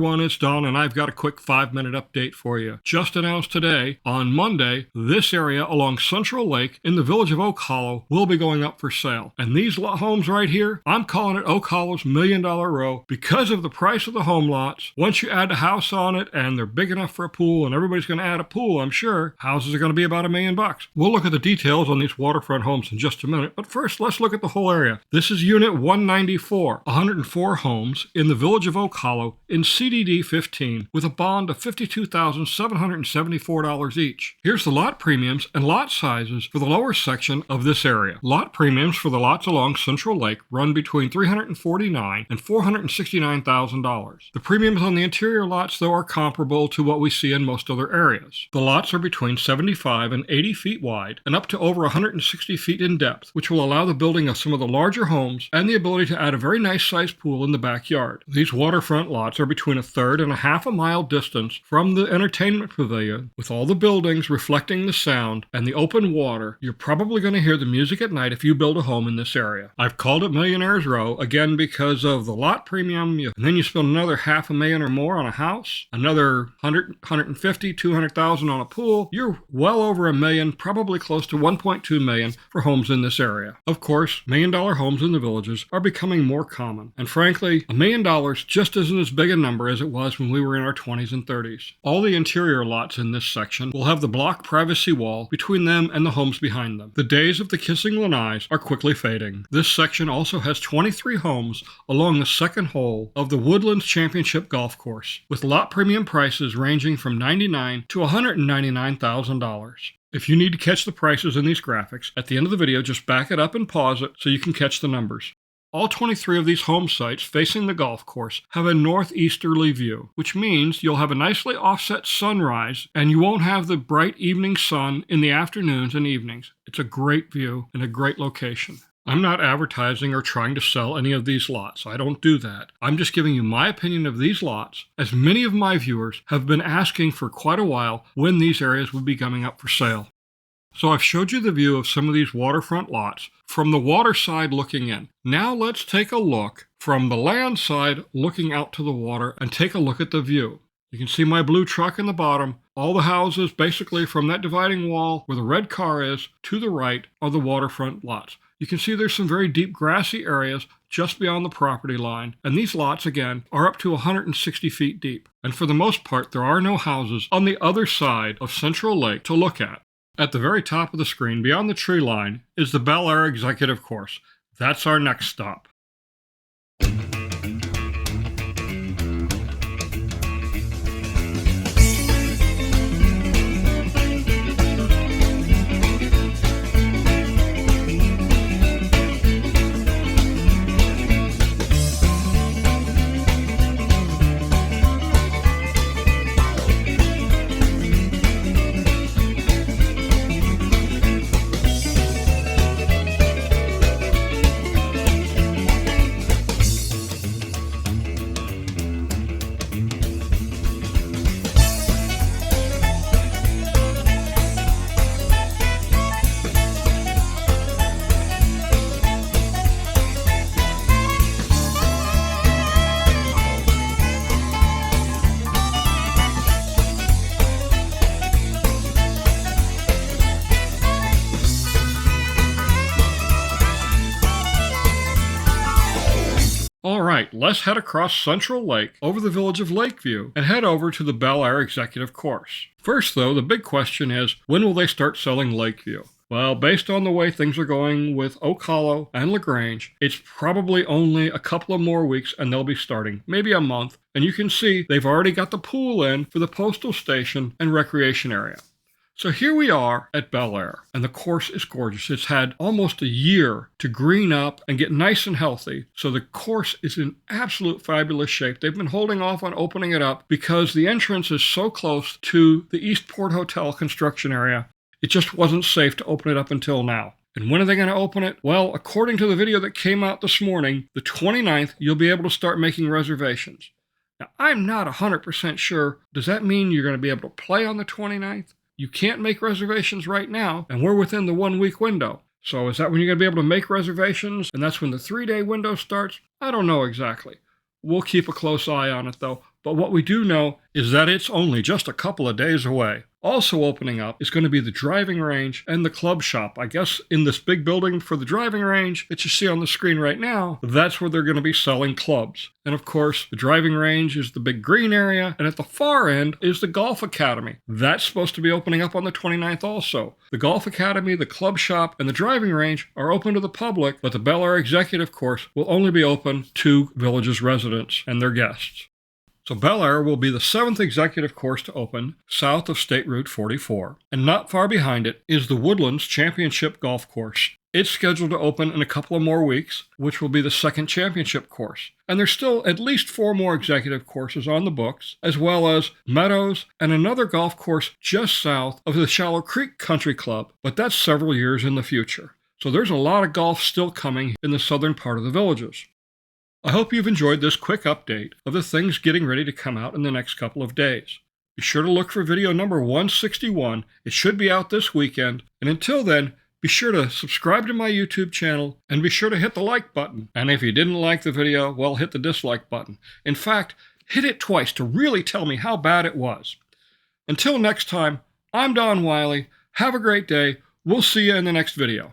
everyone, it's Don, and I've got a quick 5-minute update for you. Just announced today, on Monday, this area along Central Lake in the village of Oak Hollow will be going up for sale. And these homes right here, I'm calling it Oak Hollow's $1 Million Row because of the price of the home lots. Once you add a house on it and they're big enough for a pool, and everybody's going to add a pool, I'm sure, houses are going to be about $1 million. We'll look at the details on these waterfront homes in just a minute, but first let's look at the whole area. This is Unit 194, 104 homes in the village of Oak Hollow in CDD 15 with a bond of $52,774 each. Here's the lot premiums and lot sizes for the lower section of this area. Lot premiums for the lots along Central Lake run between $349,000 and $469,000. The premiums on the interior lots, though, are comparable to what we see in most other areas. The lots are between 75 and 80 feet wide and up to over 160 feet in depth, which will allow the building of some of the larger homes and the ability to add a very nice sized pool in the backyard. These waterfront lots are between a third and a half a mile distance from the entertainment pavilion. With all the buildings reflecting the sound and the open water, you're probably going to hear the music at night if you build a home in this area. I've called it Millionaire's Row, again because of the lot premium, and then you spend another $500,000 or more on a house, another $150,000, $200,000 on a pool. You're well over $1 million, probably close to $1.2 million for homes in this area. Of course, $1 million homes in the villages are becoming more common, and frankly, $1 million just isn't as big a number as it was when we were in our 20s and 30s. All the interior lots in this section will have the block privacy wall between them and the homes behind them. The days of the kissing lanais are quickly fading. This section also has 23 homes along the second hole of the Woodlands Championship Golf Course, with lot premium prices ranging from $99,000 to $199,000. If you need to catch the prices in these graphics, at the end of the video, just back it up and pause it so you can catch the numbers. All 23 of these home sites facing the golf course have a northeasterly view, which means you'll have a nicely offset sunrise and you won't have the bright evening sun in the afternoons and evenings. It's a great view and a great location. I'm not advertising or trying to sell any of these lots. I don't do that. I'm just giving you my opinion of these lots, as many of my viewers have been asking for quite a while when these areas would be coming up for sale. So I've showed you the view of some of these waterfront lots from the water side looking in. Now let's take a look from the land side looking out to the water and take a look at the view. You can see my blue truck in the bottom. All the houses basically from that dividing wall where the red car is to the right are the waterfront lots. You can see there's some very deep grassy areas just beyond the property line, and these lots, again, are up to 160 feet deep. And for the most part, there are no houses on the other side of Central Lake to look at. At the very top of the screen, beyond the tree line, is the Bellaire Executive Course. That's our next stop. Alright, let's head across Central Lake over the village of Lakeview and head over to the Bellaire Executive Course. First though, the big question is, when will they start selling Lakeview? Well, based on the way things are going with Oak Hollow and LaGrange, it's probably only a couple of more weeks and they'll be starting, maybe a month. And you can see they've already got the pool in for the postal station and recreation area. So here we are at Bellaire, and the course is gorgeous. It's had almost a year to green up and get nice and healthy, so the course is in absolute fabulous shape. They've been holding off on opening it up because the entrance is so close to the Eastport Hotel construction area. It just wasn't safe to open it up until now. And when are they going to open it? Well, according to the video that came out this morning, the 29th, you'll be able to start making reservations. Now, I'm not 100% sure. Does that mean you're going to be able to play on the 29th? You can't make reservations right now, and we're within the 1 week window. So is that when you're going to be able to make reservations, and that's when the 3-day window starts? I don't know exactly. We'll keep a close eye on it, though. but what we do know is that it's only just a couple of days away. Also opening up is going to be the driving range and the club shop. I guess in this big building for the driving range that you see on the screen right now, that's where they're going to be selling clubs. And of course, the driving range is the big green area, and at the far end is the Golf Academy. That's supposed to be opening up on the 29th also. The Golf Academy, the club shop, and the driving range are open to the public, but the Bellaire Executive Course will only be open to Village's residents and their guests. So Bellaire will be the 7th executive course to open south of State Route 44. And not far behind it is the Woodlands Championship Golf Course. It's scheduled to open in a couple of more weeks, which will be the 2nd championship course. And there's still at least 4 more executive courses on the books, as well as Meadows and another golf course just south of the Shallow Creek Country Club, but that's several years in the future. So there's a lot of golf still coming in the southern part of the Villages. I hope you've enjoyed this quick update of the things getting ready to come out in the next couple of days. Be sure to look for video number 161. It should be out this weekend. And until then, be sure to subscribe to my YouTube channel and be sure to hit the like button. And if you didn't like the video, well, hit the dislike button. In fact, hit it twice to really tell me how bad it was. Until next time, I'm Don Wiley. Have a great day. We'll see you in the next video.